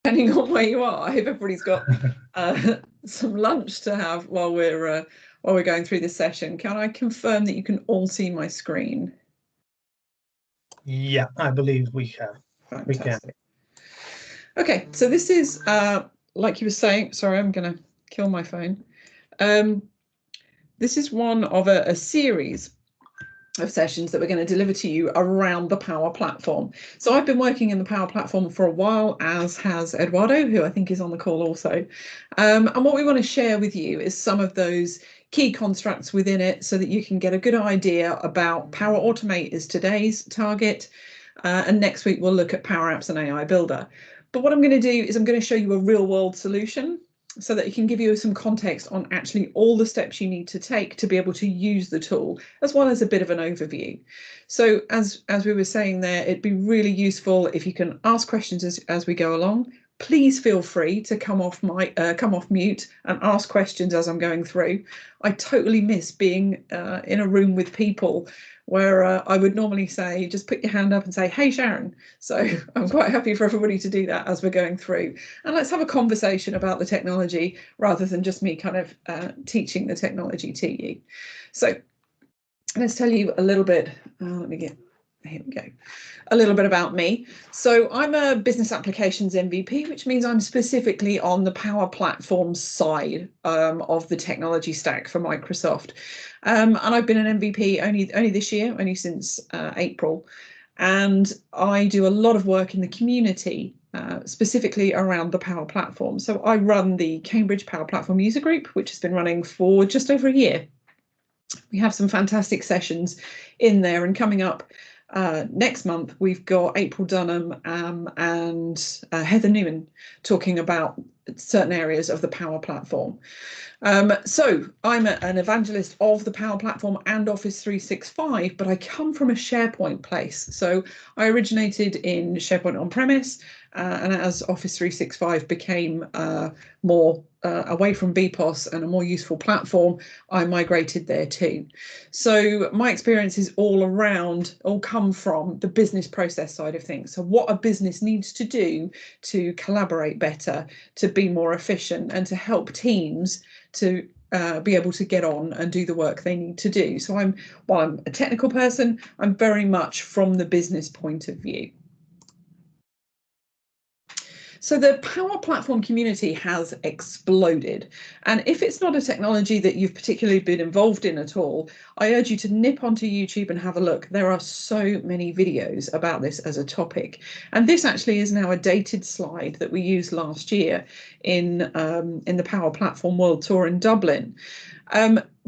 depending on where you are. I hope everybody's got some lunch to have while we're going through this session. Can I confirm that you can all see my screen? Yeah, I believe we have. Fantastic. Okay, so this is, like you were saying, sorry, I'm going to kill my phone. This is one of a series of sessions that we're going to deliver to you around the Power Platform. So I've been working in the Power Platform for a while, as has Eduardo, who I think is on the call also. And what we want to share with you is some of those key constructs within it so that you can get a good idea about Power Automate is today's target. And next week we'll look at Power Apps and AI Builder. But what I'm going to do is I'm going to show you a real world solution so that it can give you some context on actually all the steps you need to take to be able to use the tool, as well as a bit of an overview. So as we were saying there, it'd be really useful if you can ask questions as we go along. Please feel free to come off mute and ask questions as I'm going through. I totally miss being in a room with people where I would normally say, just put your hand up and say, hey, Sharon. So I'm quite happy for everybody to do that as we're going through. And let's have a conversation about the technology rather than just me kind of teaching the technology to you. So let's tell you a little bit, here we go. A little bit about me. So I'm a business applications MVP, which means I'm specifically on the Power Platform side of the technology stack for Microsoft. And I've been an MVP only this year, only since April. And I do a lot of work in the community, specifically around the Power Platform. So I run the Cambridge Power Platform user group, which has been running for just over a year. We have some fantastic sessions in there, and coming up next month, we've got April Dunham and Heather Newman talking about certain areas of the Power Platform. So I'm an evangelist of the Power Platform and Office 365, but I come from a SharePoint place. So I originated in SharePoint on-premise, and as Office 365 became more away from BPOS and a more useful platform, I migrated there too. So my experiences all come from the business process side of things. So what a business needs to do to collaborate better, to be more efficient, and to help teams to be able to get on and do the work they need to do. So while I'm a technical person, I'm very much from the business point of view. So the Power Platform community has exploded. And if it's not a technology that you've particularly been involved in at all, I urge you to nip onto YouTube and have a look. There are so many videos about this as a topic. And this actually is now a dated slide that we used last year in the Power Platform World Tour in Dublin.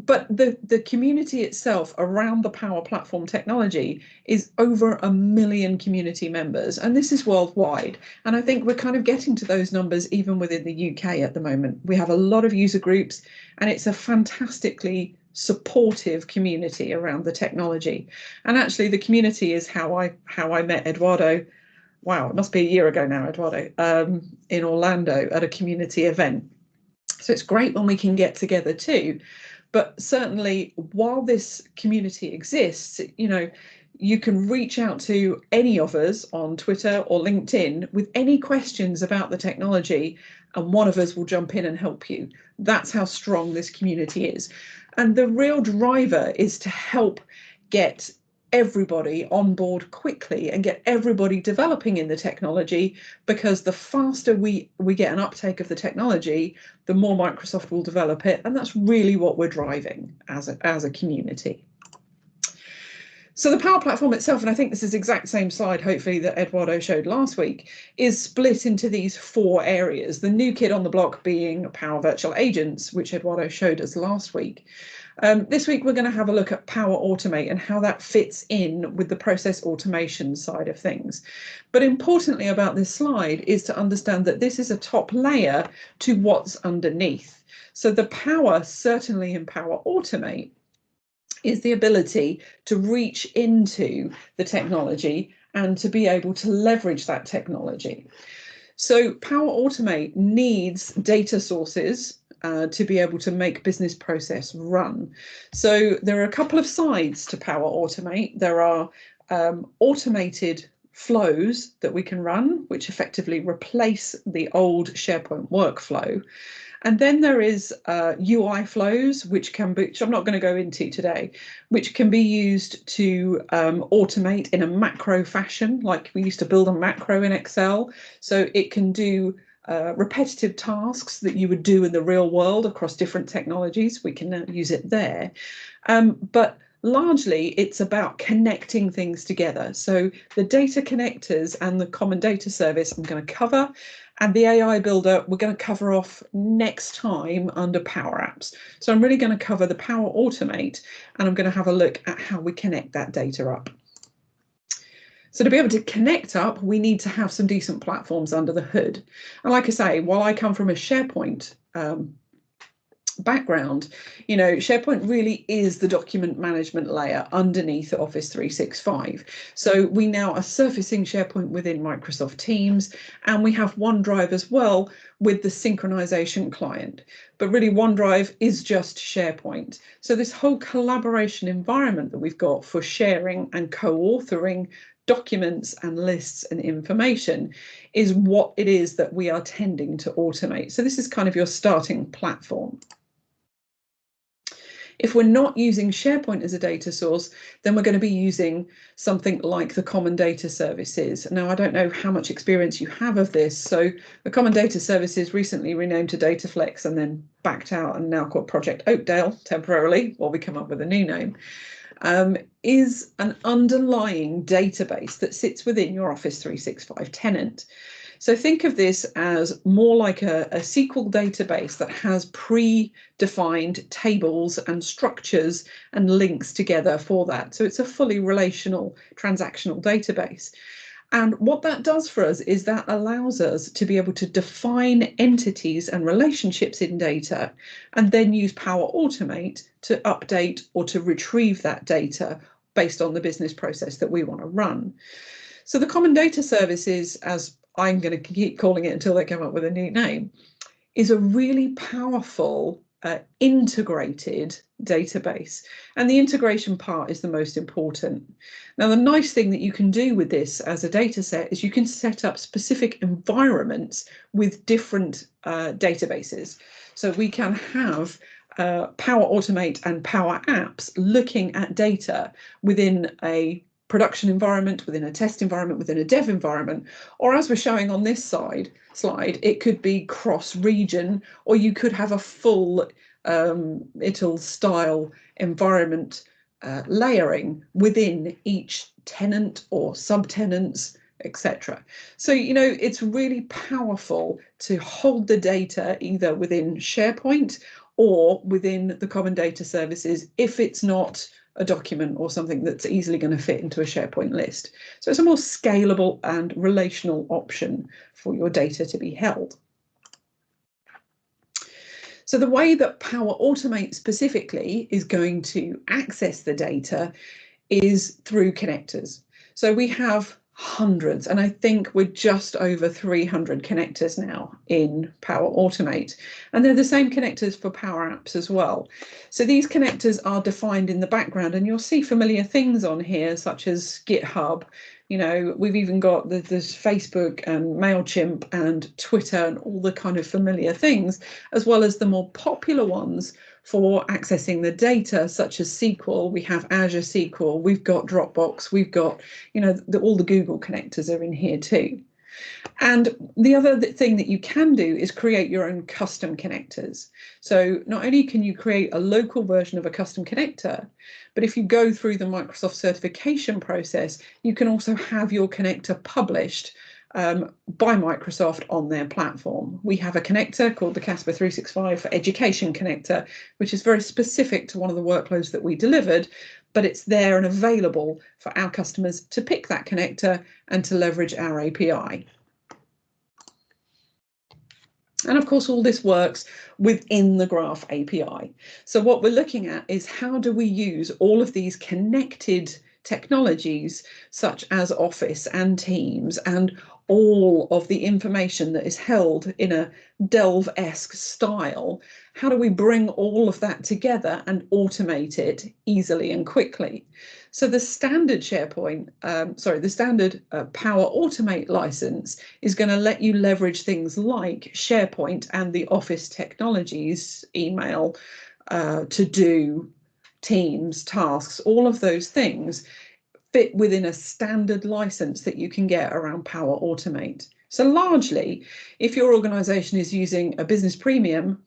But the community itself around the Power Platform technology is over 1 million community members, and this is worldwide. And I think we're kind of getting to those numbers even within the UK at the moment. We have a lot of user groups, and it's a fantastically supportive community around the technology. And actually, the community is how I met Eduardo. Wow, it must be a year ago now, Eduardo, in Orlando at a community event. So it's great when we can get together too. But certainly, while this community exists, you can reach out to any of us on Twitter or LinkedIn with any questions about the technology, and one of us will jump in and help you. That's how strong this community is. And the real driver is to help get everybody on board quickly and get everybody developing in the technology, because the faster we get an uptake of the technology, the more Microsoft will develop it. And that's really what we're driving as a community. So the Power Platform itself, and I think this is the exact same slide, hopefully, that Eduardo showed last week, is split into these 4 areas. The new kid on the block being Power Virtual Agents, which Eduardo showed us last week. This week, we're going to have a look at Power Automate and how that fits in with the process automation side of things. But importantly about this slide is to understand that this is a top layer to what's underneath. So the power, certainly in Power Automate, is the ability to reach into the technology and to be able to leverage that technology. So Power Automate needs data sources to be able to make business process run. So there are a couple of sides to Power Automate. There are automated flows that we can run, which effectively replace the old SharePoint workflow. And then there is UI flows, which can be, which I'm not going to go into today, which can be used to automate in a macro fashion, like we used to build a macro in Excel. So it can do repetitive tasks that you would do in the real world across different technologies. We can now use it there. But largely, it's about connecting things together. So the data connectors and the common data service I'm going to cover, and the AI builder we're going to cover off next time under Power Apps. So I'm really going to cover the Power Automate, and I'm going to have a look at how we connect that data up. So to be able to connect up, we need to have some decent platforms under the hood. And like I say, while I come from a SharePoint background, you know, SharePoint really is the document management layer underneath Office 365. So we now are surfacing SharePoint within Microsoft Teams, and we have OneDrive as well with the synchronization client. But really, OneDrive is just SharePoint. So this whole collaboration environment that we've got for sharing and co-authoring documents and lists and information is what it is that we are tending to automate. So this is kind of your starting platform. If we're not using SharePoint as a data source, then we're going to be using something like the Common Data Services. Now, I don't know how much experience you have of this. So the Common Data Services, recently renamed to Dataflex and then backed out and now called Project Oakdale temporarily, while we come up with a new name, is an underlying database that sits within your Office 365 tenant. So think of this as more like a SQL database that has predefined tables and structures and links together for that. So it's a fully relational transactional database. And what that does for us is that allows us to be able to define entities and relationships in data and then use Power Automate to update or to retrieve that data based on the business process that we want to run. So the Common Data Services, as I'm going to keep calling it until they come up with a new name, is a really powerful integrated database. And the integration part is the most important. Now, the nice thing that you can do with this as a data set is you can set up specific environments with different databases. So we can have Power Automate and Power Apps looking at data within a production environment, within a test environment, within a dev environment, or as we're showing on this slide, it could be cross-region, or you could have a full ITIL style environment layering within each tenant or subtenants, etc. So, you know, it's really powerful to hold the data either within SharePoint or within the Common Data Services if it's not a document or something that's easily going to fit into a SharePoint list. So it's a more scalable and relational option for your data to be held. So the way that Power Automate specifically is going to access the data is through connectors. So we have hundreds, and I think we're just over 300 connectors now in Power Automate, and they're the same connectors for Power Apps as well. So these connectors are defined in the background, and you'll see familiar things on here such as GitHub. You know, we've even got there's Facebook and MailChimp and Twitter and all the kind of familiar things, as well as the more popular ones for accessing the data, such as SQL. We have Azure SQL, we've got Dropbox, we've got, you know, all the Google connectors are in here too. And the other thing that you can do is create your own custom connectors. So not only can you create a local version of a custom connector, but if you go through the Microsoft certification process, you can also have your connector published by Microsoft on their platform. We have a connector called the Casper 365 for Education connector, which is very specific to one of the workloads that we delivered, but it's there and available for our customers to pick that connector and to leverage our API. And of course, all this works within the Graph API. So what we're looking at is how do we use all of these connected technologies such as Office and Teams and all of the information that is held in a Delve-esque style, how do we bring all of that together and automate it easily and quickly? So the standard the standard Power Automate license is going to let you leverage things like SharePoint and the Office technologies, email, to do, Teams, tasks, all of those things fit within a standard license that you can get around Power Automate. So largely, if your organization is using a business premium,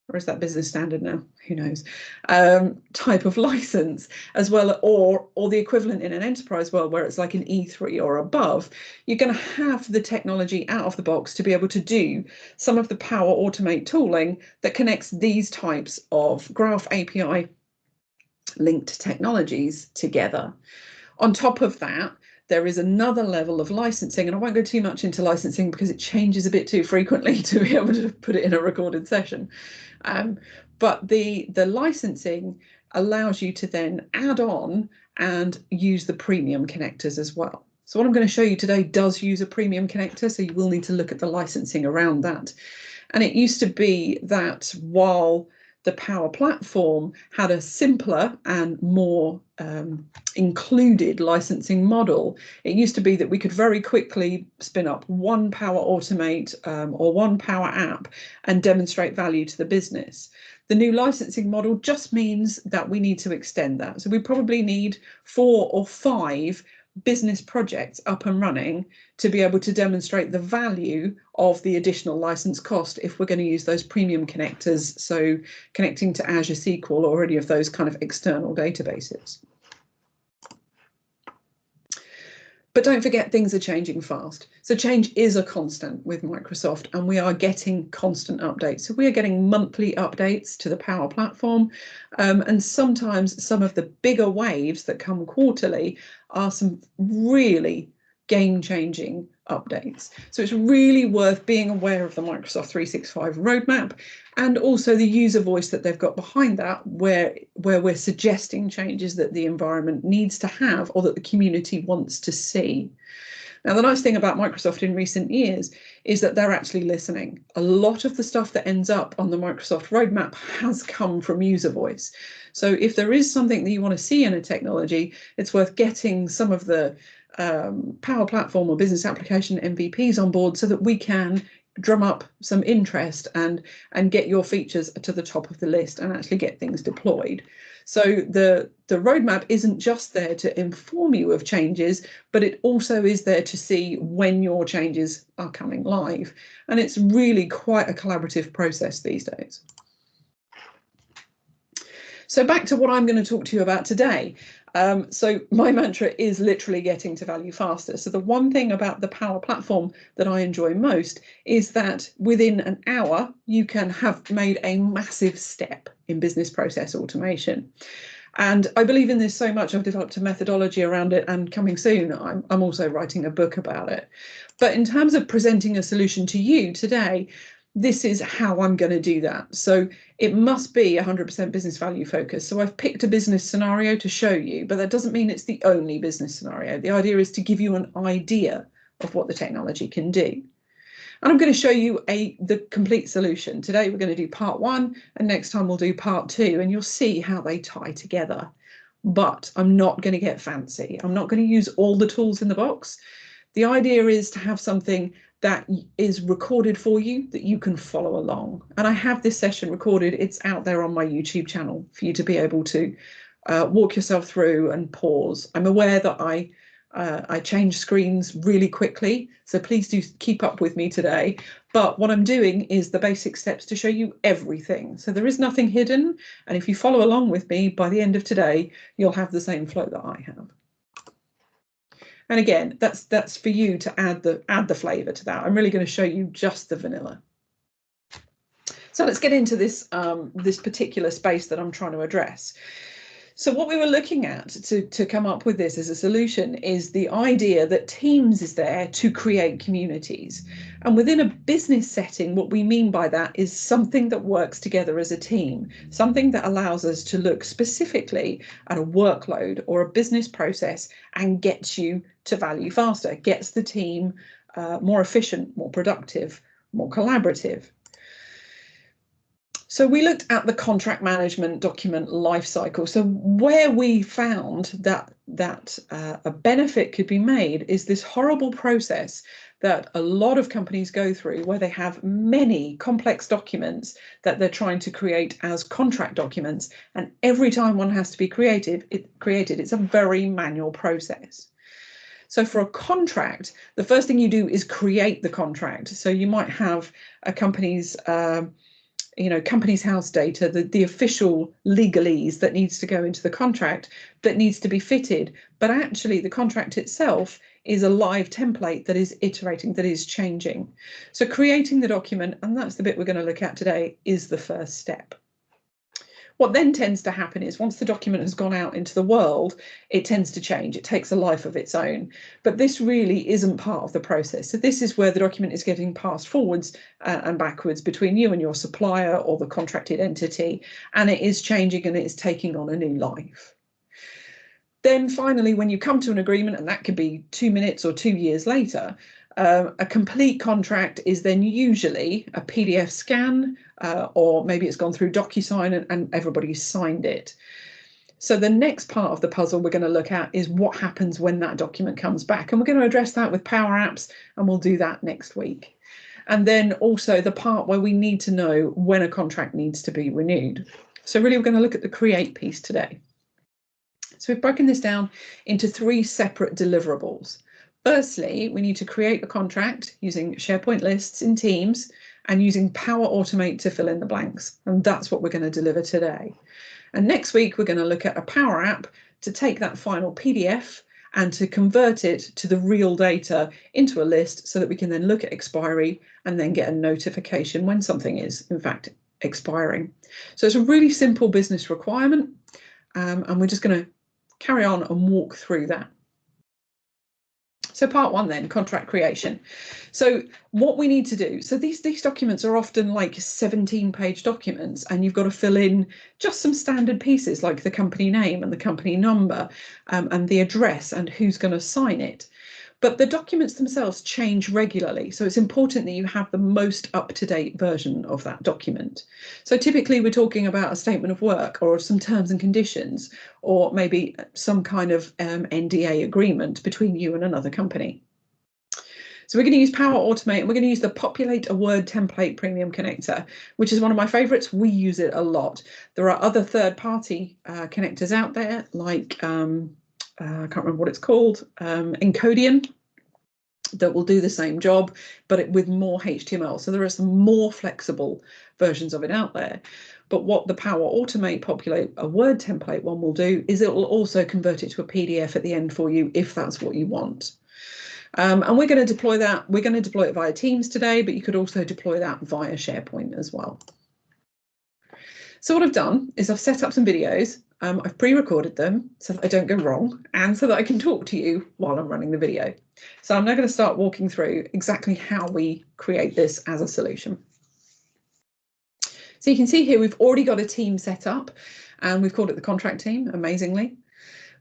or is that business standard now? Who knows? Type of license as well, or the equivalent in an enterprise world where it's like an E3 or above, you're going to have the technology out of the box to be able to do some of the Power Automate tooling that connects these types of Graph API linked technologies together. On top of that, there is another level of licensing, and I won't go too much into licensing because it changes a bit too frequently to be able to put it in a recorded session. But the licensing allows you to then add on and use the premium connectors as well. So what I'm going to show you today does use a premium connector, so you will need to look at the licensing around that. And it used to be that while the Power Platform had a simpler and more included licensing model, it used to be that we could very quickly spin up one Power Automate or one Power App and demonstrate value to the business. The new licensing model just means that we need to extend that. So we probably need 4 or 5 business projects up and running to be able to demonstrate the value of the additional license cost if we're going to use those premium connectors, so connecting to Azure SQL or any of those kind of external databases. But don't forget, things are changing fast. So change is a constant with Microsoft, and we are getting constant updates. So we are getting monthly updates to the Power Platform, and sometimes some of the bigger waves that come quarterly are some really game-changing updates. So it's really worth being aware of the Microsoft 365 roadmap and also the user voice that they've got behind that, where we're suggesting changes that the environment needs to have or that the community wants to see. Now, the nice thing about Microsoft in recent years is that they're actually listening. A lot of the stuff that ends up on the Microsoft roadmap has come from user voice. So if there is something that you want to see in a technology, it's worth getting some of the Power Platform or business application MVPs on board so that we can drum up some interest and get your features to the top of the list and actually get things deployed. So the roadmap isn't just there to inform you of changes, but it also is there to see when your changes are coming live. And it's really quite a collaborative process these days. So back to what I'm going to talk to you about today. So my mantra is literally getting to value faster. So the one thing about the Power Platform that I enjoy most is that within an hour, you can have made a massive step in business process automation. And I believe in this so much, I've developed a methodology around it, and coming soon, I'm also writing a book about it. But in terms of presenting a solution to you today, this is how I'm going to do that. So it must be 100% business value focused. So I've picked a business scenario to show you, but that doesn't mean it's the only business scenario. The idea is to give you an idea of what the technology can do. And I'm going to show you the complete solution. Today we're going to do part 1, and next time we'll do part 2, and you'll see how they tie together. But I'm not going to get fancy. I'm not going to use all the tools in the box. The idea is to have something that is recorded for you that you can follow along. And I have this session recorded. It's out there on my YouTube channel for you to be able to walk yourself through and pause. I'm aware that I change screens really quickly, so please do keep up with me today. But what I'm doing is the basic steps to show you everything. So there is nothing hidden. And if you follow along with me, by the end of today, you'll have the same flow that I have. And again, that's for you to add the flavour to that. I'm really going to show you just the vanilla. So let's get into this this particular space that I'm trying to address. So what we were looking at to come up with this as a solution is the idea that Teams is there to create communities. And within a business setting, what we mean by that is something that works together as a team, something that allows us to look specifically at a workload or a business process and gets you to value faster, gets the team more efficient, more productive, more collaborative. So we looked at the contract management document lifecycle. So where we found that a benefit could be made is this horrible process that a lot of companies go through, where they have many complex documents that they're trying to create as contract documents, and every time one has to be created, it's a very manual process. So for a contract, the first thing you do is create the contract. So you might have a company's company's house data, the official legalese that needs to go into the contract, that needs to be fitted. But actually the contract itself is a live template that is iterating, that is changing. So creating the document, and that's the bit we're going to look at today, is the first step. What then tends to happen is once the document has gone out into the world, it tends to change. It takes a life of its own. But this really isn't part of the process. So this is where the document is getting passed forwards and backwards between you and your supplier or the contracted entity, and it is changing and it is taking on a new life. Then finally, when you come to an agreement, and that could be 2 minutes or 2 years later, a complete contract is then usually a PDF scan, or maybe it's gone through DocuSign and everybody's signed it. So the next part of the puzzle we're going to look at is what happens when that document comes back. And we're going to address that with Power Apps, and we'll do that next week. And then also the part where we need to know when a contract needs to be renewed. So really, we're going to look at the create piece today. So we've broken this down into 3 separate deliverables. Firstly, we need to create a contract using SharePoint lists in Teams and using Power Automate to fill in the blanks. And that's what we're going to deliver today. And next week, we're going to look at a Power App to take that final PDF and to convert it to the real data into a list so that we can then look at expiry and then get a notification when something is, in fact, expiring. So it's a really simple business requirement, and we're just going to carry on and walk through that. So part 1 then, contract creation. So what we need to do, so these documents are often like 17-page documents, and you've got to fill in just some standard pieces like the company name and the company number, and the address and who's going to sign it. But the documents themselves change regularly, so it's important that you have the most up-to-date version of that document. So typically we're talking about a statement of work or some terms and conditions, or maybe some kind of NDA agreement between you and another company. So we're going to use Power Automate, and we're going to use the Populate a Word Template Premium Connector, which is one of my favorites. We use it a lot. There are other third-party connectors out there, like I can't remember what it's called, Encodian, that will do the same job, but with more HTML. So there are some more flexible versions of it out there. But what the Power Automate Populate a Word Template one will do is it will also convert it to a PDF at the end for you if that's what you want. And we're going to deploy that. We're going to deploy it via Teams today, but you could also deploy that via SharePoint as well. So what I've done is I've set up some videos. I've pre-recorded them so that I don't go wrong and so that I can talk to you while I'm running the video. So I'm now going to start walking through exactly how we create this as a solution. So you can see here we've already got a team set up, and we've called it the contract team, amazingly.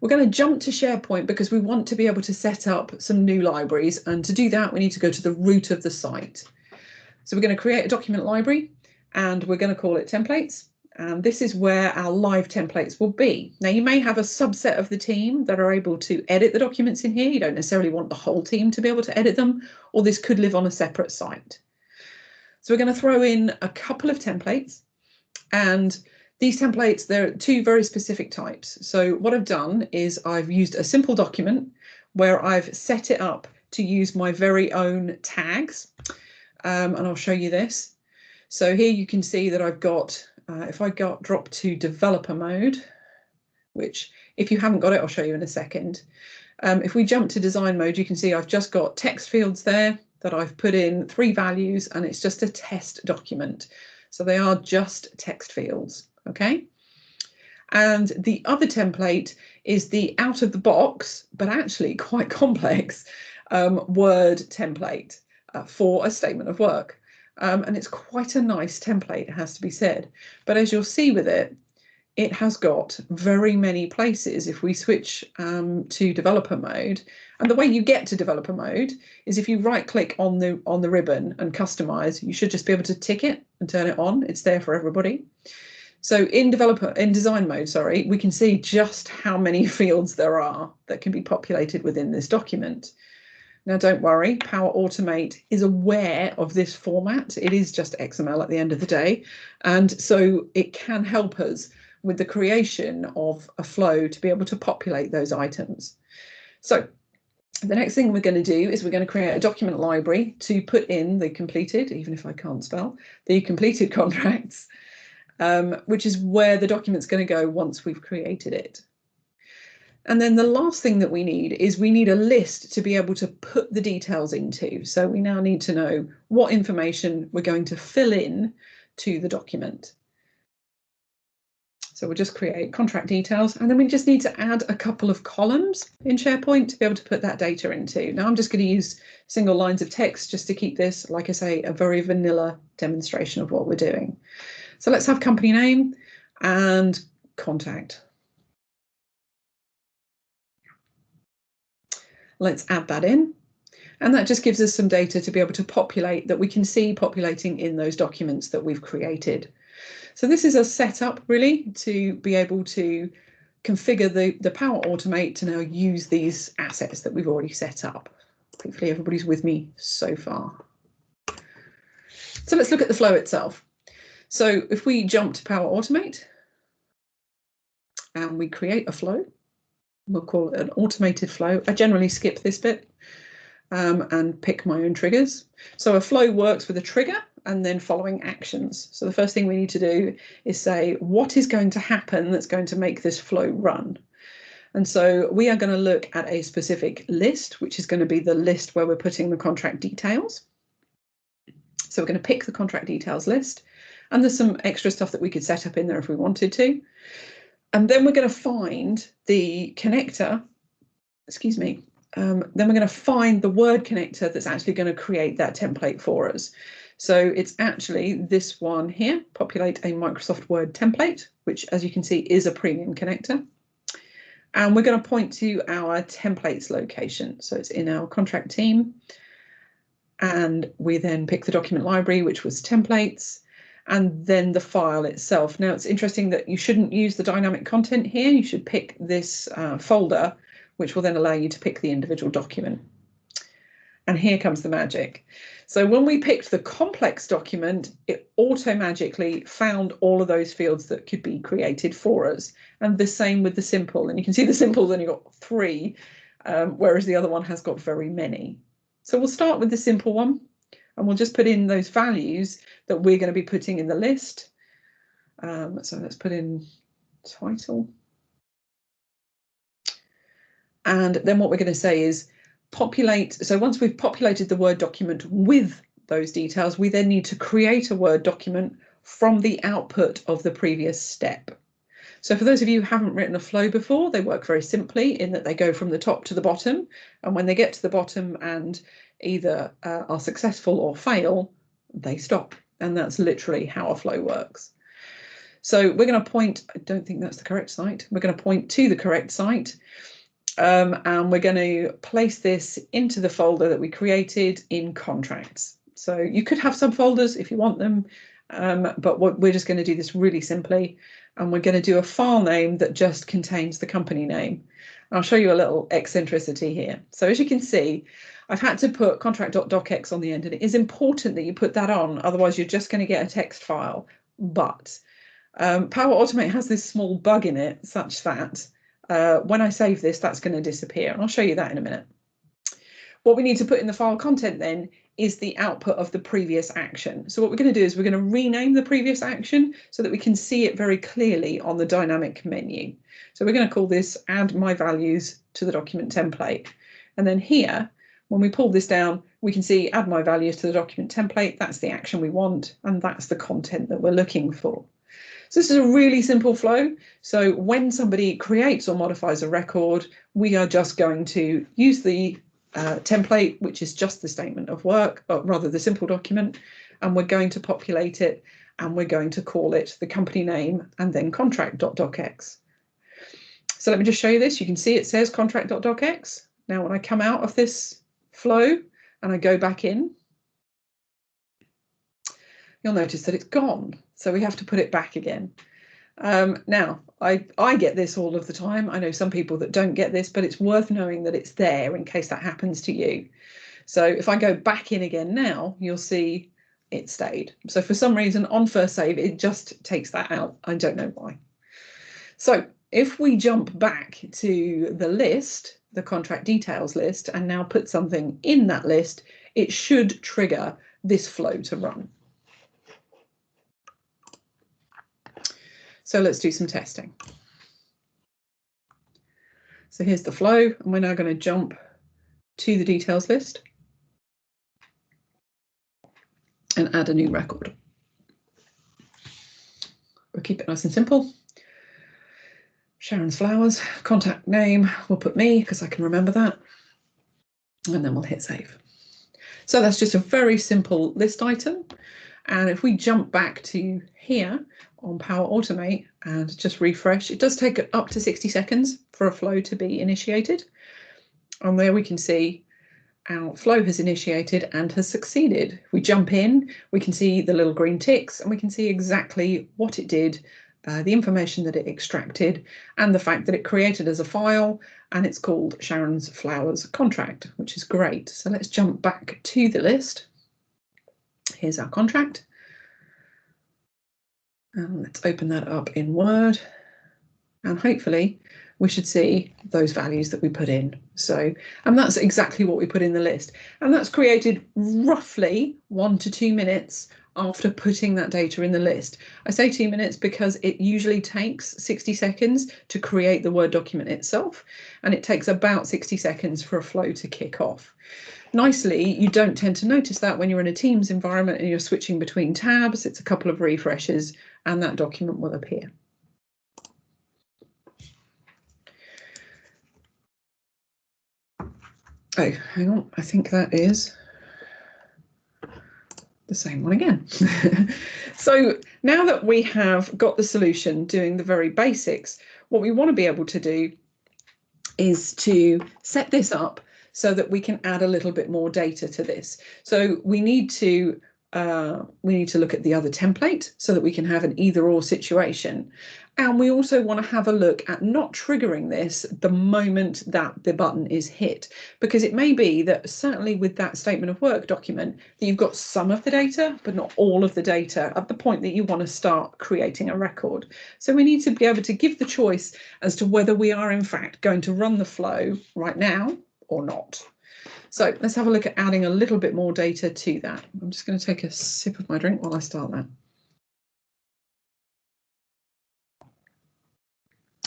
We're going to jump to SharePoint because we want to be able to set up some new libraries, and to do that we need to go to the root of the site. So we're going to create a document library, and we're going to call it templates. And this is where our live templates will be. Now, you may have a subset of the team that are able to edit the documents in here. You don't necessarily want the whole team to be able to edit them, or this could live on a separate site. So we're going to throw in a couple of templates, and these templates, there are 2 very specific types. So what I've done is I've used a simple document where I've set it up to use my very own tags, and I'll show you this. So here you can see that I've got if I drop to developer mode, which if you haven't got it, I'll show you in a second. If we jump to design mode, you can see I've just got text fields there that I've put in 3 values, and it's just a test document. So they are just text fields, okay? And the other template is the out of the box, but actually quite complex Word template for a statement of work. And it's quite a nice template, it has to be said. But as you'll see with it, it has got very many places. If we switch to developer mode, and the way you get to developer mode is if you right click on the ribbon and customize, you should just be able to tick it and turn it on. It's there for everybody. So in design mode, sorry, we can see just how many fields there are that can be populated within this document. Now, don't worry, Power Automate is aware of this format. It is just XML at the end of the day. And so it can help us with the creation of a flow to be able to populate those items. So the next thing we're going to do is we're going to create a document library to put in the completed, even if I can't spell, the completed contracts, which is where the document's going to go once we've created it. And then the last thing that we need is we need a list to be able to put the details into. So we now need to know what information we're going to fill in to the document. So we'll just create contract details, and then we just need to add a couple of columns in SharePoint to be able to put that data into. Now I'm just going to use single lines of text just to keep this, like I say, a very vanilla demonstration of what we're doing. So let's have company name and contact. Let's add that in. And that just gives us some data to be able to populate that we can see populating in those documents that we've created. So this is a setup really to be able to configure the Power Automate to now use these assets that we've already set up. Hopefully everybody's with me so far. So let's look at the flow itself. So if we jump to Power Automate and we create a flow, we'll call it an automated flow. I generally skip this bit and pick my own triggers. So a flow works with a trigger and then following actions. So the first thing we need to do is say, what is going to happen that's going to make this flow run? And so we are going to look at a specific list, which is going to be the list where we're putting the contract details. So we're going to pick the contract details list, and there's some extra stuff that we could set up in there if we wanted to. And then we're going to find the connector, then we're going to find the word connector that's actually going to create that template for us. So it's actually this one here, populate a Microsoft Word template, which as you can see is a premium connector. And we're going to point to our templates location. So it's in our contract team. And we then pick the document library, which was templates, and then the file itself. Now it's interesting that you shouldn't use the dynamic content here. You should pick this folder, which will then allow you to pick the individual document. And here comes the magic. So when we picked the complex document, it automatically found all of those fields that could be created for us. And the same with the simple. And you can see the simple's only got 3, whereas the other one has got very many. So we'll start with the simple one, and we'll just put in those values that we're going to be putting in the list. So let's put in title. And then what we're going to say is populate. So once we've populated the Word document with those details, we then need to create a Word document from the output of the previous step. So for those of you who haven't written a flow before, they work very simply in that they go from the top to the bottom. And when they get to the bottom and either are successful or fail, they stop. And that's literally how a flow works. So we're going to point, I don't think that's the correct site. We're going to point to the correct site. And we're going to place this into the folder that we created in contracts. So you could have subfolders if you want them, but we're just going to do this really simply. And we're going to do a file name that just contains the company name. I'll show you a little eccentricity here. So as you can see, I've had to put contract.docx on the end, and it is important that you put that on, otherwise you're just going to get a text file. But Power Automate has this small bug in it such that when I save this, that's going to disappear, and I'll show you that in a minute. What we need to put in the file content then is the output of the previous action. So what we're going to do is we're going to rename the previous action so that we can see it very clearly on the dynamic menu. So we're going to call this add my values to the document template. And then here, when we pull this down, we can see add my values to the document template. That's the action we want, and that's the content that we're looking for. So this is a really simple flow. So when somebody creates or modifies a record, we are just going to use the template, which is just the statement of work, or rather the simple document, and we're going to populate it. and we're going to call it the company name and then contract.docx. So let me just show you this. You can see it says contract.docx. Now, when I come out of this flow and I go back in, you'll notice that it's gone. So we have to put it back again. Now, I get this all of the time. I know some people that don't get this, but it's worth knowing that it's there in case that happens to you. So if I go back in again now, you'll see it stayed. So for some reason on first save, it just takes that out. I don't know why. So if we jump back to the list, the contract details list, and now put something in that list, it should trigger this flow to run. So let's do some testing. So here's the flow, and we're now going to jump to the details list and add a new record. We'll keep it nice and simple. Sharon's Flowers, contact name, we'll put me because I can remember that, and then we'll hit save. So that's just a very simple list item. And if we jump back to here on Power Automate and just refresh, it does take up to 60 seconds for a flow to be initiated. And there we can see our flow has initiated and has succeeded. If we jump in, we can see the little green ticks and we can see exactly what it did, the information that it extracted, and the fact that it created as a file, and it's called Sharon's Flowers contract, which is great. So let's jump back to the list. Here's our contract. And let's open that up in Word. And hopefully we should see those values that we put in. So, and that's exactly what we put in the list. And that's created roughly 1 to 2 minutes after putting that data in the list. I say 2 minutes because it usually takes 60 seconds to create the Word document itself, and it takes about 60 seconds for a flow to kick off. Nicely, you don't tend to notice that when you're in a Teams environment and you're switching between tabs. It's a couple of refreshes and that document will appear. Oh, hang on, I think that is the same one again. So now that we have got the solution doing the very basics, what we want to be able to do is to set this up so that we can add a little bit more data to this. So we need to look at the other template so that we can have an either or situation. And we also want to have a look at not triggering this the moment that the button is hit, because it may be that certainly with that statement of work document that you've got some of the data, but not all of the data at the point that you want to start creating a record. So we need to be able to give the choice as to whether we are in fact going to run the flow right now or not. So let's have a look at adding a little bit more data to that. I'm just going to take a sip of my drink while I start that.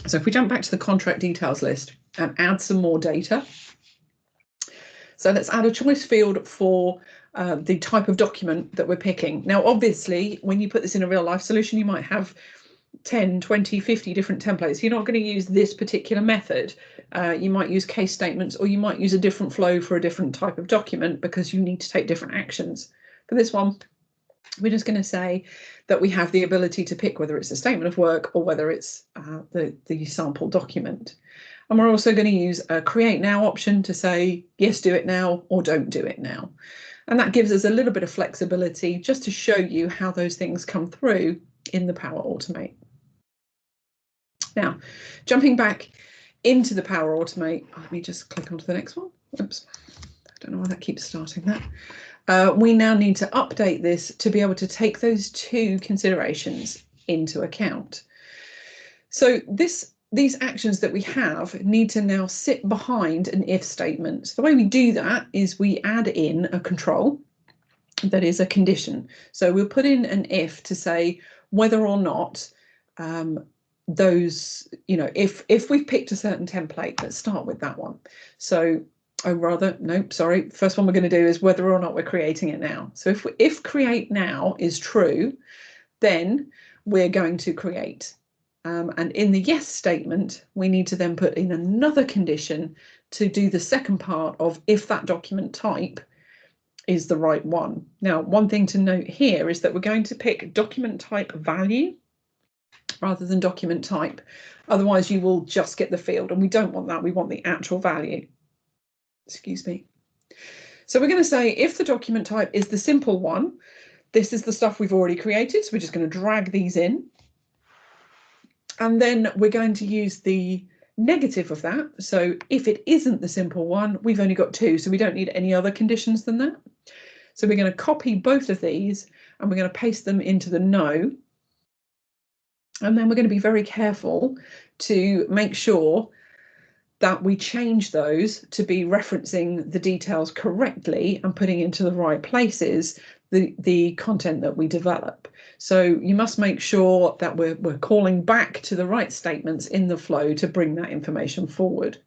So if we jump back to the contract details list and add some more data. So let's add a choice field for the type of document that we're picking. Now, obviously, when you put this in a real life solution, you might have 10, 20, 50 different templates. You're not going to use this particular method. You might use case statements, or you might use a different flow for a different type of document because you need to take different actions. For this one, we're just going to say that we have the ability to pick whether it's a statement of work or whether it's the sample document. And we're also going to use a create now option to say, yes, do it now, or don't do it now. And that gives us a little bit of flexibility just to show you how those things come through in the Power Automate. Now, jumping back into the Power Automate, let me just click onto the next one. Oops, I don't know why that keeps starting that. We now need to update this to be able to take those two considerations into account. So these actions that we have need to now sit behind an if statement. So the way we do that is we add in a control that is a condition. So we'll put in an if to say whether or not those, if we've picked a certain template, let's start with that one. So first one we're going to do is whether or not we're creating it now. So if create now is true, then we're going to create. And in the yes statement, we need to then put in another condition to do the second part of if that document type is the right one. Now, one thing to note here is that we're going to pick document type value rather than document type. Otherwise, you will just get the field, and we don't want that. We want the actual value. Excuse me. So we're going to say if the document type is the simple one, this is the stuff we've already created. So we're just going to drag these in. And then we're going to use the negative of that. So if it isn't the simple one, we've only got 2, so we don't need any other conditions than that. So we're going to copy both of these and we're going to paste them into the no. And then we're going to be very careful to make sure that we change those to be referencing the details correctly and putting into the right places the content that we develop. So you must make sure that we're calling back to the right statements in the flow to bring that information forward.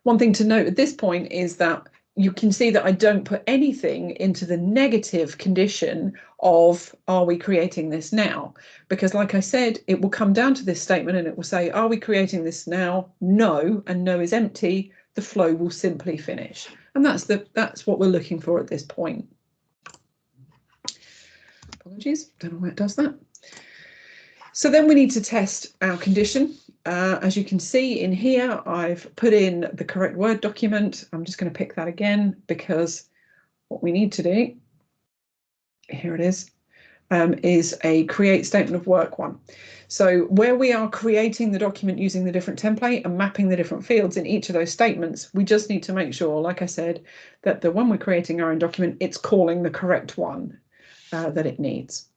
One thing to note at this point is that you can see that I don't put anything into the negative condition of are we creating this now? Because like I said, it will come down to this statement and it will say, are we creating this now? No, and no is empty. The flow will simply finish. And that's what we're looking for at this point. Apologies, don't know why it does that. So then we need to test our condition. As you can see in here, I've put in the correct Word document. I'm just going to pick that again because what we need to do, here it is a create statement of work one. So where we are creating the document using the different template and mapping the different fields in each of those statements, we just need to make sure, like I said, that the one we're creating our own document, it's calling the correct one that it needs.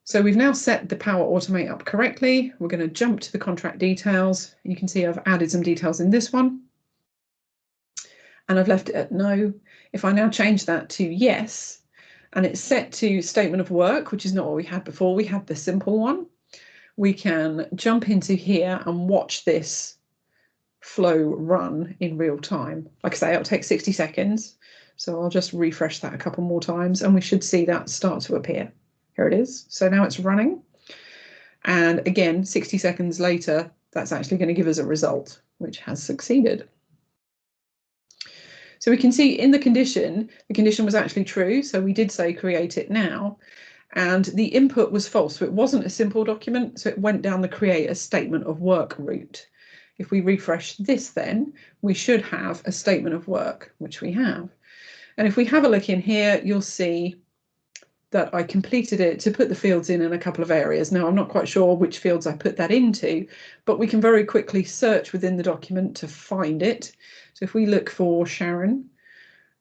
So we've now set the Power Automate up correctly. We're going to jump to the contract details. You can see I've added some details in this one. And I've left it at no. If I now change that to yes, and it's set to statement of work, which is not what we had before, we had the simple one, we can jump into here and watch this flow run in real time. Like I say, it'll take 60 seconds. So I'll just refresh that a couple more times and we should see that start to appear. Here it is. So now it's running. And again, 60 seconds later, that's actually going to give us a result, which has succeeded. So we can see in the condition was actually true. So we did say create it now. And the input was false. So it wasn't a simple document. So it went down the create a statement of work route. If we refresh this, then we should have a statement of work, which we have. And if we have a look in here, you'll see that I completed it to put the fields in a couple of areas. Now, I'm not quite sure which fields I put that into, but we can very quickly search within the document to find it. So if we look for Sharon,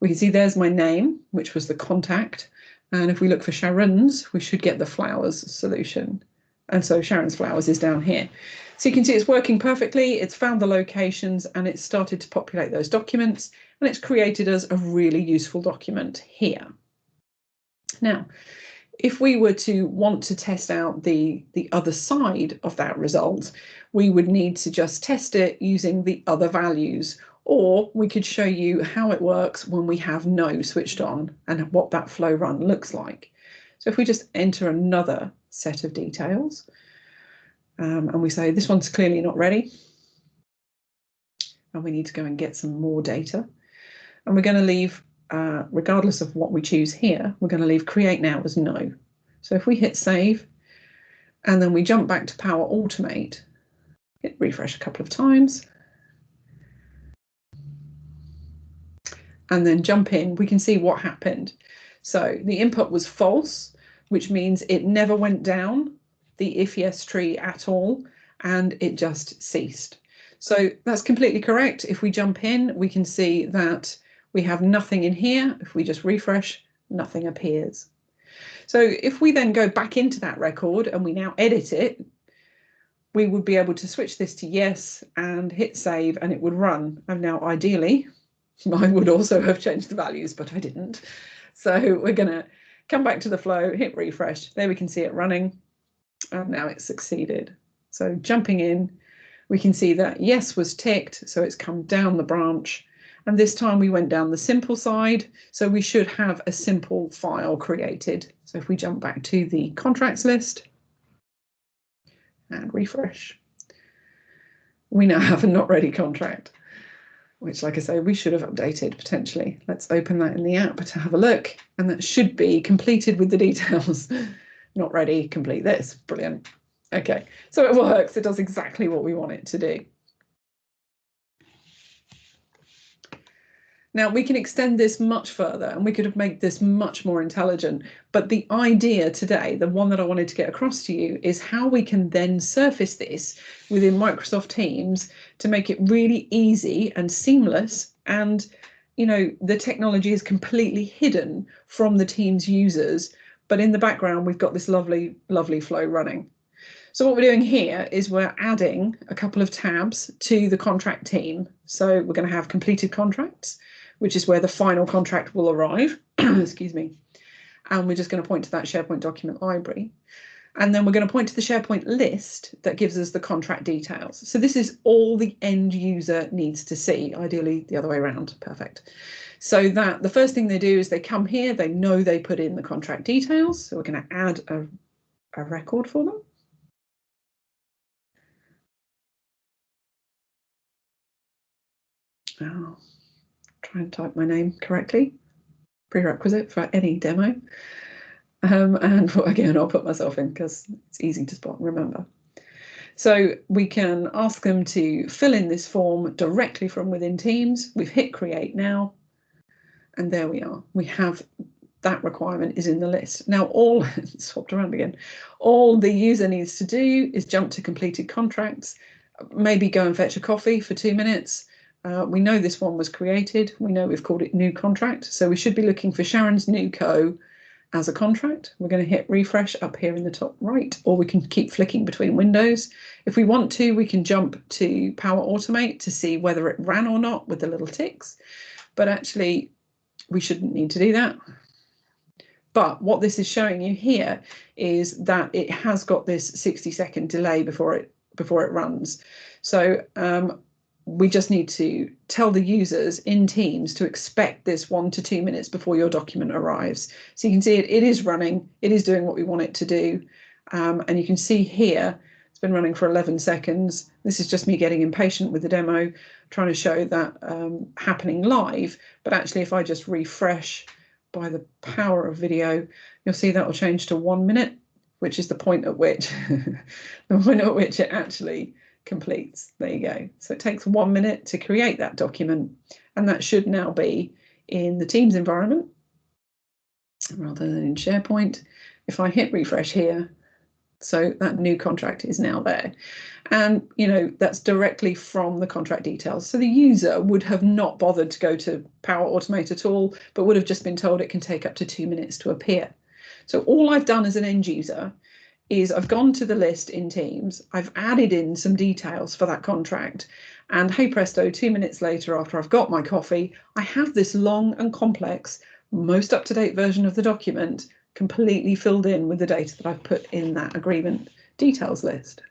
we can see there's my name, which was the contact. And if we look for Sharon's, we should get the flowers solution. And so Sharon's flowers is down here. So you can see it's working perfectly. It's found the locations and it's started to populate those documents. And it's created us a really useful document here. Now, if we were to want to test out the other side of that result, we would need to just test it using the other values, or we could show you how it works when we have no switched on and what that flow run looks like. So if we just enter another set of details and we say this one's clearly not ready and we need to go and get some more data, and we're going to leave regardless of what we choose here, we're going to leave create now as no. So if we hit save and then we jump back to Power Automate, hit refresh a couple of times and then jump in, we can see what happened. So the input was false, which means it never went down the if yes tree at all and it just ceased. So that's completely correct. If we jump in, we can see that we have nothing in here. If we just refresh, nothing appears. So if we then go back into that record and we now edit it, we would be able to switch this to yes and hit save and it would run. And now ideally, I would also have changed the values, but I didn't. So we're going to come back to the flow, hit refresh. There we can see it running and now it's succeeded. So jumping in, we can see that yes was ticked. So it's come down the branch. And this time we went down the simple side, so we should have a simple file created. So if we jump back to the contracts list and refresh, we now have a not ready contract. which, like I say, we should have updated potentially. Let's open that in the app to have a look, and that should be completed with the details. Not ready, complete this. Brilliant. Okay, so it works. It does exactly what we want it to do. Now, we can extend this much further, and we could have made this much more intelligent. But the idea today, the one that I wanted to get across to you, is how we can then surface this within Microsoft Teams to make it really easy and seamless. And, you know, the technology is completely hidden from the Teams users, but in the background, we've got this lovely, lovely flow running. So what we're doing here is we're adding a couple of tabs to the contract team. So we're going to have completed contracts, which is where the final contract will arrive. Excuse me. And we're just going to point to that SharePoint document library. And then we're going to point to the SharePoint list that gives us the contract details. So this is all the end user needs to see, ideally the other way around. Perfect. So that the first thing they do is they come here, they know they put in the contract details. So we're going to add a record for them. Oh, try and type my name correctly. Prerequisite for any demo. And again, I'll put myself in because it's easy to spot and remember. So we can ask them to fill in this form directly from within Teams. We've hit create now, and there we are. We have that requirement is in the list. Now all, swapped around again, all the user needs to do is jump to completed contracts, maybe go and fetch a coffee for 2 minutes. We know this one was created. We know we've called it new contract. So we should be looking for Sharon's new co as a contract. We're going to hit refresh up here in the top right, or we can keep flicking between windows. If we want to, we can jump to Power Automate to see whether it ran or not with the little ticks. But actually, we shouldn't need to do that. But what this is showing you here is that it has got this 60-second delay before it runs. So we just need to tell the users in Teams to expect this 1 to 2 minutes before your document arrives. So you can see it is running, it is doing what we want it to do. And you can see here, it's been running for 11 seconds. This is just me getting impatient with the demo, trying to show that happening live. But actually, if I just refresh by the power of video, you'll see that will change to 1 minute, which is the point at which it actually completes. There you go. So it takes 1 minute to create that document, and that should now be in the Teams environment rather than in SharePoint. If I hit refresh here, so that new contract is now there. And, you know, that's directly from the contract details. So the user would have not bothered to go to Power Automate at all, but would have just been told it can take up to 2 minutes to appear. So all I've done as an end user is I've gone to the list in Teams, I've added in some details for that contract, and hey presto, 2 minutes later, after I've got my coffee, I have this long and complex, most up-to-date version of the document completely filled in with the data that I've put in that agreement details list.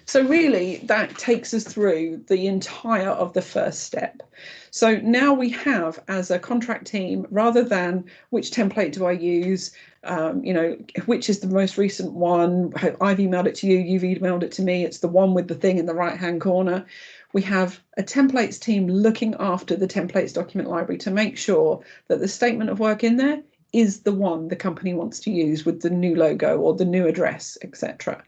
So really, that takes us through the entire of the first step. So now we have, as a contract team, rather than which template do I use, you know, which is the most recent one, I've emailed it to you, you've emailed it to me, it's the one with the thing in the right-hand corner. We have a templates team looking after the templates document library to make sure that the statement of work in there is the one the company wants to use with the new logo or the new address, etc.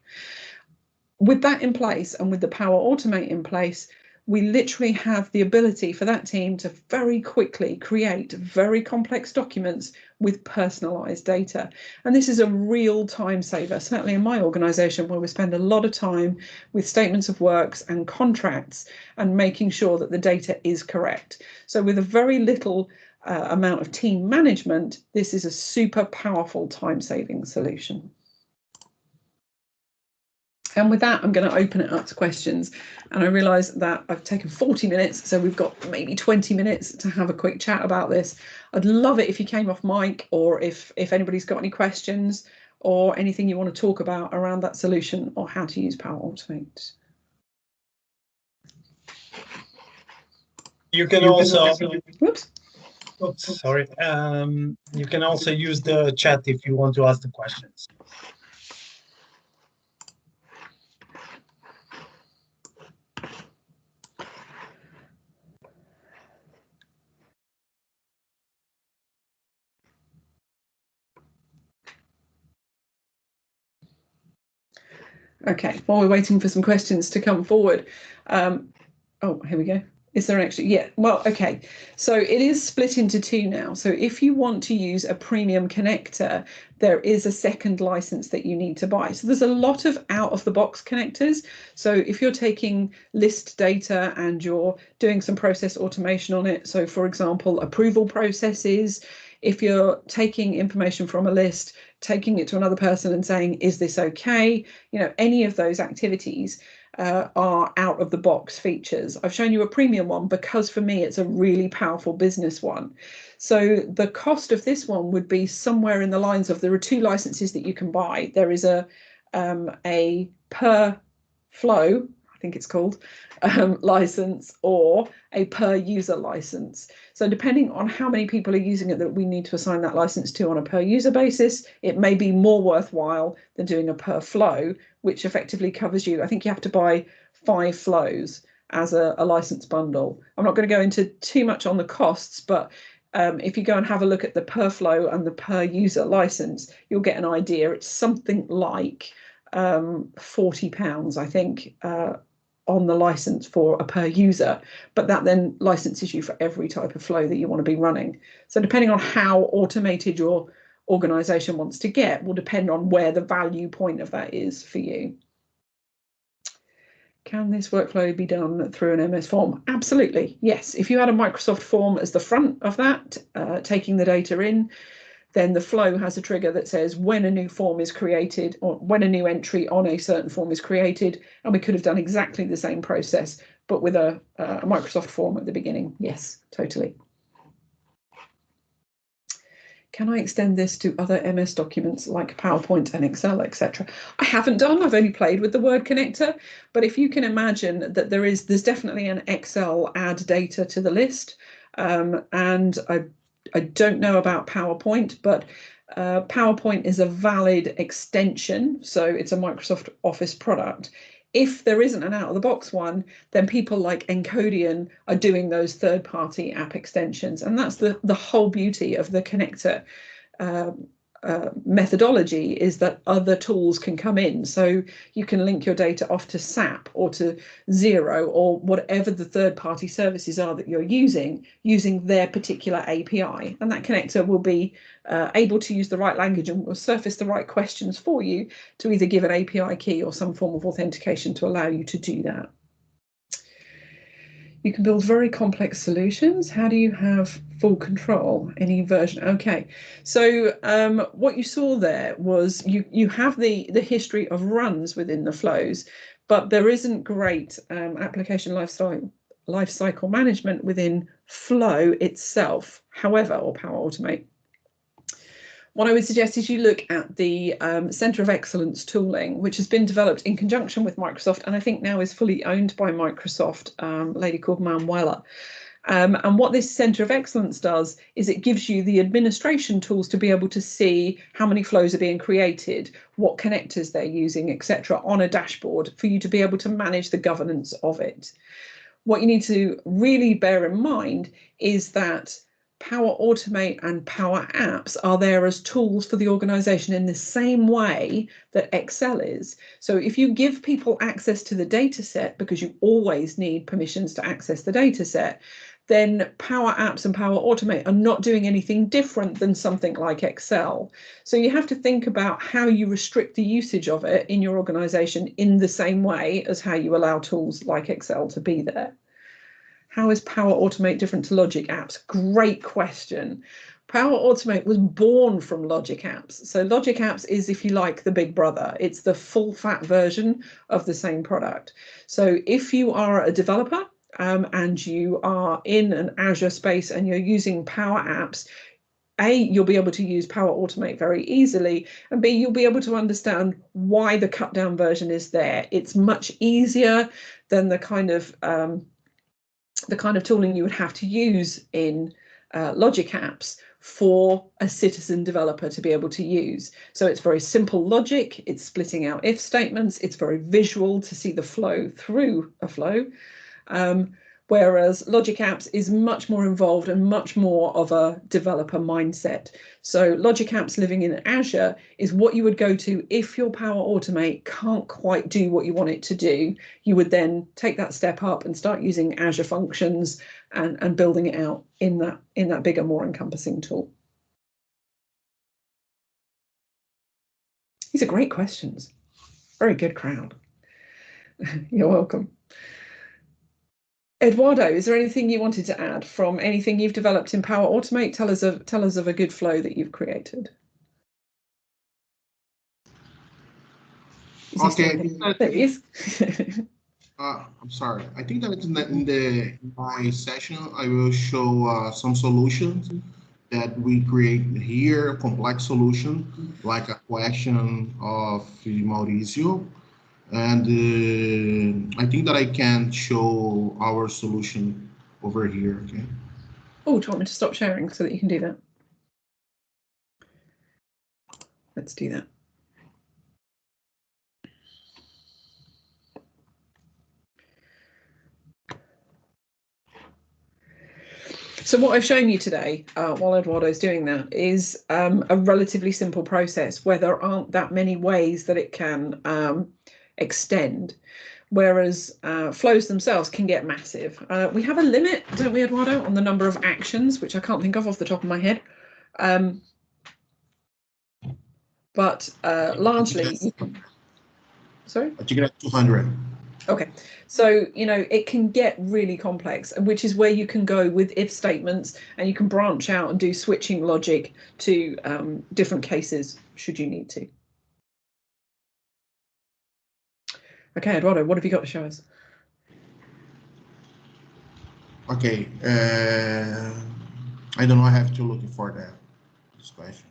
With that in place and with the Power Automate in place, we literally have the ability for that team to very quickly create very complex documents with personalized data. And this is a real time saver, certainly in my organization, where we spend a lot of time with statements of works and contracts and making sure that the data is correct. So with a very little amount of team management, this is a super powerful time-saving solution. And with that, I'm going to open it up to questions. And I realise that I've taken 40 minutes, so we've got maybe 20 minutes to have a quick chat about this. I'd love it if you came off mic, or if anybody's got any questions or anything you want to talk about around that solution or how to use Power Automate. You can also, whoops. Oops, sorry. You can also use the chat if you want to ask the questions. Okay, while we're waiting for some questions to come forward. Oh, here we go. Is there an extra? Yeah, well, okay. So it is split into two now. So if you want to use a premium connector, there is a second license that you need to buy. So there's a lot of out-of-the-box connectors. So if you're taking list data and you're doing some process automation on it, so for example, approval processes, if you're taking information from a list, taking it to another person and saying, is this okay? You know, any of those activities are out of the box features. I've shown you a premium one because for me it's a really powerful business one. So the cost of this one would be somewhere in the lines of, there are two licenses that you can buy. There is a per flow, I think it's called, license, or a per user license. So depending on how many people are using it that we need to assign that license to on a per user basis, it may be more worthwhile than doing a per flow, which effectively covers you. I think you have to buy 5 flows as a license bundle. I'm not going to go into too much on the costs, but if you go and have a look at the per flow and the per user license, you'll get an idea. It's something like £40, I think, on the license for a per user, but that then licenses you for every type of flow that you want to be running. So depending on how automated your organization wants to get will depend on where the value point of that is for you. Can this workflow be done through an MS form? Absolutely, yes. If you had a Microsoft form as the front of that, taking the data in, then the flow has a trigger that says when a new form is created or when a new entry on a certain form is created. And we could have done exactly the same process, but with a Microsoft form at the beginning. Yes, totally. Can I extend this to other MS documents like PowerPoint and Excel, etc.? I haven't done. I've only played with the word connector. But if you can imagine that there's definitely an Excel add data to the list. And I don't know about PowerPoint, but PowerPoint is a valid extension. So it's a Microsoft Office product. If there isn't an out-of-the-box one, then people like Encodian are doing those third-party app extensions. And that's the whole beauty of the connector methodology, is that other tools can come in. So you can link your data off to SAP or to Xero or whatever the third-party services are that you're using their particular API. And that connector will be able to use the right language and will surface the right questions for you to either give an API key or some form of authentication to allow you to do that. You can build very complex solutions. How do you have full control? Any version? Okay, so what you saw there was you have the history of runs within the flows, but there isn't great application lifecycle management within Flow itself. However, or Power Automate. What I would suggest is you look at the Centre of Excellence tooling, which has been developed in conjunction with Microsoft, and I think now is fully owned by Microsoft, a lady called Manuela. And what this Centre of Excellence does is it gives you the administration tools to be able to see how many flows are being created, what connectors they're using, etc., on a dashboard for you to be able to manage the governance of it. What you need to really bear in mind is that Power Automate and Power Apps are there as tools for the organization in the same way that Excel is. So if you give people access to the data set, because you always need permissions to access the data set, then Power Apps and Power Automate are not doing anything different than something like Excel. So you have to think about how you restrict the usage of it in your organization in the same way as how you allow tools like Excel to be there. How is Power Automate different to Logic Apps? Great question. Power Automate was born from Logic Apps. So Logic Apps is, if you like, the big brother. It's the full fat version of the same product. So if you are a developer and you are in an Azure space and you're using Power Apps, A, you'll be able to use Power Automate very easily, and B, you'll be able to understand why the cut down version is there. It's much easier than the kind of tooling you would have to use in Logic Apps for a citizen developer to be able to use. So it's very simple logic, it's splitting out if statements, it's very visual to see the flow through a flow. whereas Logic Apps is much more involved and much more of a developer mindset. So Logic Apps living in Azure is what you would go to if your Power Automate can't quite do what you want it to do. You would then take that step up and start using Azure functions and building it out in that bigger, more encompassing tool. These are great questions. Very good crowd. You're welcome. Eduardo, is there anything you wanted to add from anything you've developed in Power Automate? Tell us of a good flow that you've created. Okay. There he is. I'm sorry. I think that in my session, I will show some solutions that we create here, complex solution, like a question of Mauricio. And I think that I can show our solution over here, okay? Oh, do you want me to stop sharing so that you can do that? Let's do that. So what I've shown you today, while Eduardo's doing that, is a relatively simple process where there aren't that many ways that it can extend, whereas flows themselves can get massive. We have a limit, don't we, Eduardo, on the number of actions, which I can't think of off the top of my head. But largely, sorry? I think that's 200. Okay, so it can get really complex, which is where you can go with if statements, and you can branch out and do switching logic to different cases should you need to. Okay, Eduardo, what have you got to show us? Okay, I don't know. I have to look for that. This question.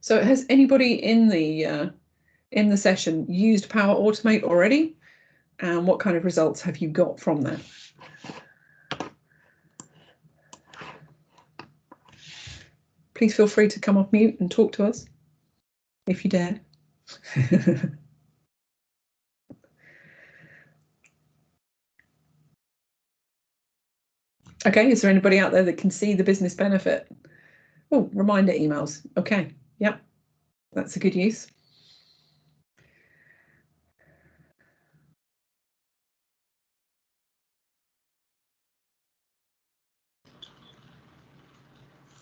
So, has anybody in the session used Power Automate already? And what kind of results have you got from that? Please feel free to come off mute and talk to us, if you dare. Okay, is there anybody out there that can see the business benefit? Oh, reminder emails. Okay, yep, that's a good use.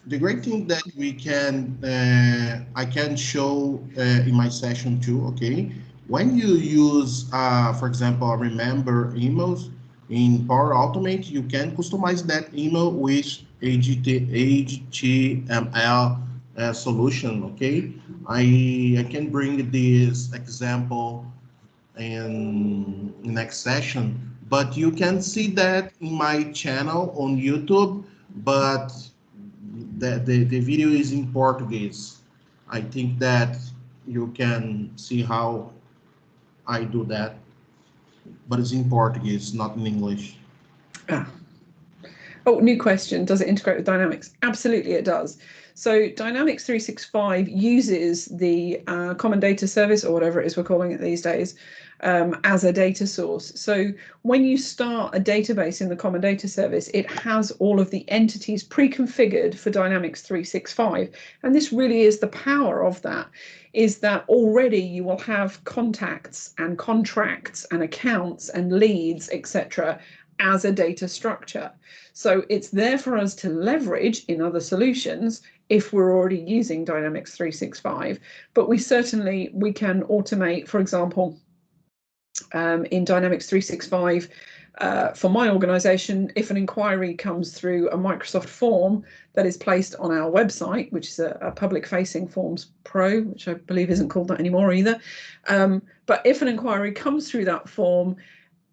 The great thing that we can, I can show in my session too, okay? When you use, for example, remember emails in Power Automate, you can customize that email with HTML solution, okay? I can bring this example in next session, but you can see that in my channel on YouTube, but the video is in Portuguese. I think that you can see how I do that, but it's in Portuguese, not in English. Ah. Oh, new question. Does it integrate with Dynamics? Absolutely, it does. So Dynamics 365 uses the Common Data Service, or whatever it is we're calling it these days, as a data source. So when you start a database in the Common Data Service, it has all of the entities pre-configured for Dynamics 365. And this really is the power of that, is that already you will have contacts and contracts and accounts and leads, etc., as a data structure. So it's there for us to leverage in other solutions if we're already using Dynamics 365, but we can automate, for example, in Dynamics 365, for my organization, if an inquiry comes through a Microsoft form that is placed on our website, which is a public-facing Forms Pro, which I believe isn't called that anymore either, but if an inquiry comes through that form,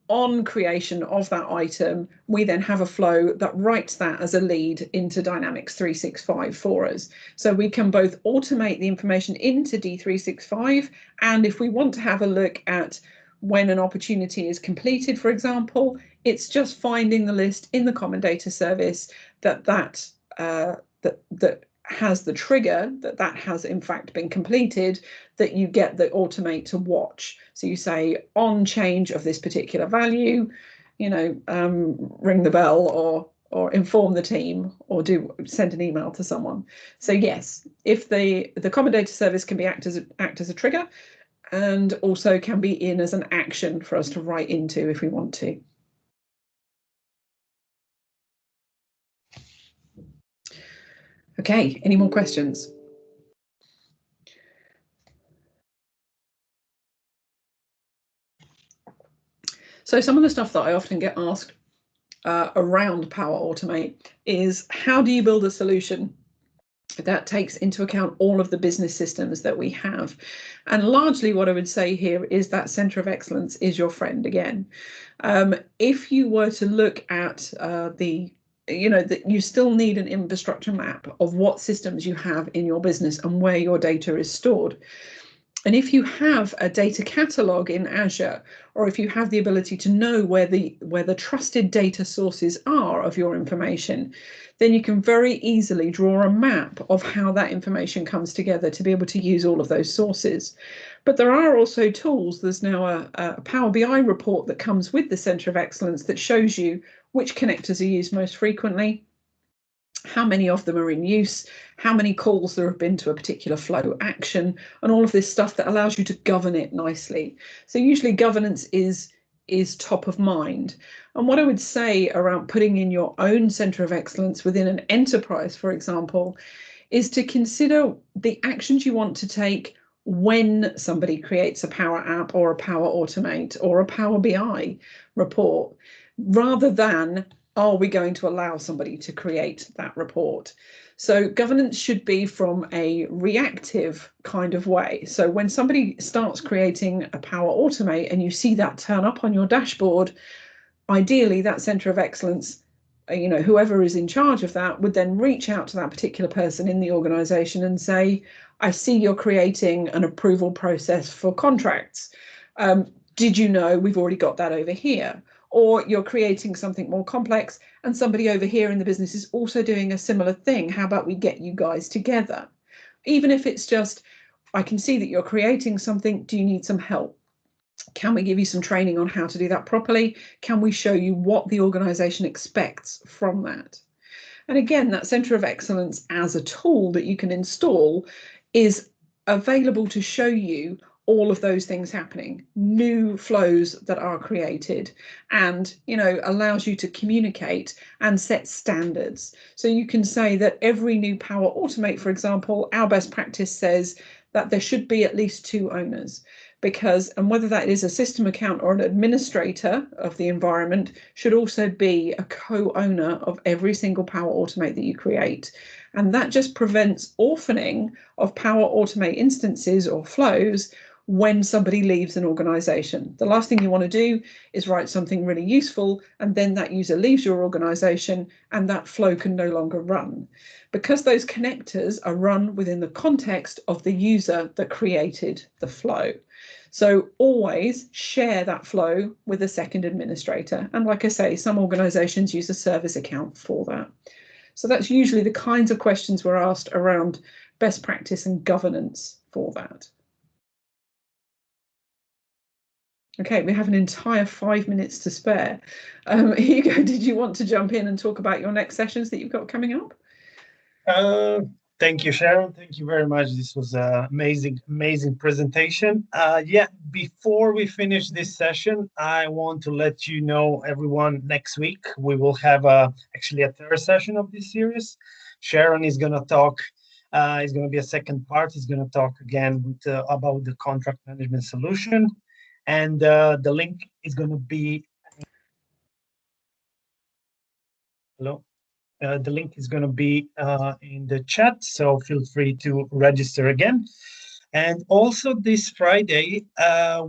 on creation of that item, we then have a flow that writes that as a lead into Dynamics 365 for us. So we can both automate the information into D365, and if we want to have a look at when an opportunity is completed, for example, it's just finding the list in the Common Data Service that has the trigger that has in fact been completed, that you get the automate to watch. So you say, on change of this particular value, ring the bell or inform the team or send an email to someone. So yes, if the common data service can act as a trigger, and also can be in as an action for us to write into if we want to. Okay, any more questions? So some of the stuff that I often get asked around Power Automate is, how do you build a solution that takes into account all of the business systems that we have? And largely what I would say here is that center of excellence is your friend again. If you were to look at that you still need an infrastructure map of what systems you have in your business and where your data is stored. And if you have a data catalog in Azure, or if you have the ability to know where the trusted data sources are of your information, then you can very easily draw a map of how that information comes together to be able to use all of those sources. But there are also tools. There's now a Power BI report that comes with the Center of Excellence that shows you which connectors are used most frequently, how many of them are in use, how many calls there have been to a particular flow action, and all of this stuff that allows you to govern it nicely. So usually governance is top of mind. And what I would say around putting in your own center of excellence within an enterprise, for example, is to consider the actions you want to take when somebody creates a Power App or a Power Automate or a Power BI report, rather than, are we going to allow somebody to create that report? So governance should be from a reactive kind of way. So when somebody starts creating a Power Automate and you see that turn up on your dashboard, ideally that center of excellence, whoever is in charge of that, would then reach out to that particular person in the organization and say, I see you're creating an approval process for contracts. Did you know we've already got that over here? Or you're creating something more complex and somebody over here in the business is also doing a similar thing. How about we get you guys together? Even if it's just, I can see that you're creating something. Do you need some help? Can we give you some training on how to do that properly? Can we show you what the organization expects from that? And again, that center of excellence as a tool that you can install is available to show you all of those things happening, new flows that are created, and allows you to communicate and set standards. So you can say that every new Power Automate, for example, our best practice says that there should be at least 2 owners, and whether that is a system account or an administrator of the environment, should also be a co-owner of every single Power Automate that you create. And that just prevents orphaning of Power Automate instances or flows when somebody leaves an organization. The last thing you want to do is write something really useful and then that user leaves your organization and that flow can no longer run, because those connectors are run within the context of the user that created the flow. So always share that flow with a second administrator. And like I say, some organizations use a service account for that. So that's usually the kinds of questions we're asked around best practice and governance for that. Okay, we have an entire 5 minutes to spare. Hugo, did you want to jump in and talk about your next sessions that you've got coming up? Thank you, Sharon. Thank you very much. This was an amazing presentation. Before we finish this session, I want to let you know, everyone, next week we will have actually a 3rd session of this series. Sharon is going to talk. It's going to be a second part. He's going to talk again about the contract management solution. And the link is going to be, the link is going to be in the chat, so feel free to register again. And also this Friday,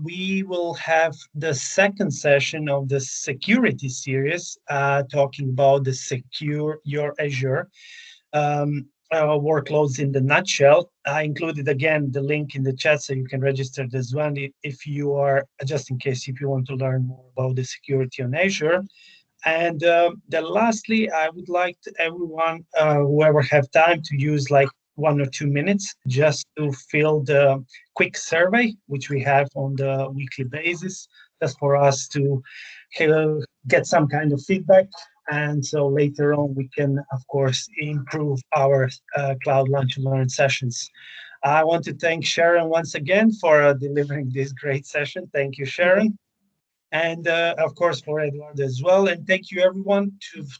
we will have the 2nd session of the security series, talking about the Secure Your Azure workloads in the nutshell. I included again the link in the chat so you can register this one if you are, just in case, if you want to learn more about the security on Azure. And then lastly, I would like to everyone, whoever have time, to use like 1 or 2 minutes just to fill the quick survey, which we have on the weekly basis, just for us to get some kind of feedback. And so later on, we can, of course, improve our Cloud Lunch and Learn sessions. I want to thank Sharon once again for delivering this great session. Thank you, Sharon. And of course for Eduardo as well. And thank you everyone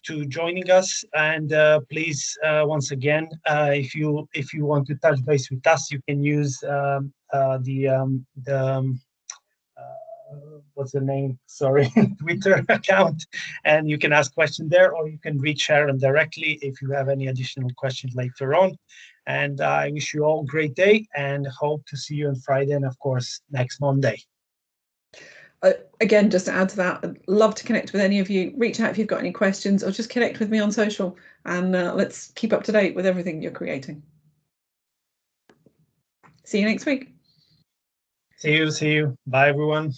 to joining us. And please, once again, if you want to touch base with us, you can use what's the name? Sorry, Twitter account, and you can ask questions there, or you can reach Sharon directly if you have any additional questions later on. And I wish you all a great day and hope to see you on Friday and of course next Monday. Again, just to add to that, I'd love to connect with any of you. Reach out if you've got any questions, or just connect with me on social, and let's keep up to date with everything you're creating. See you next week. See you. Bye, everyone.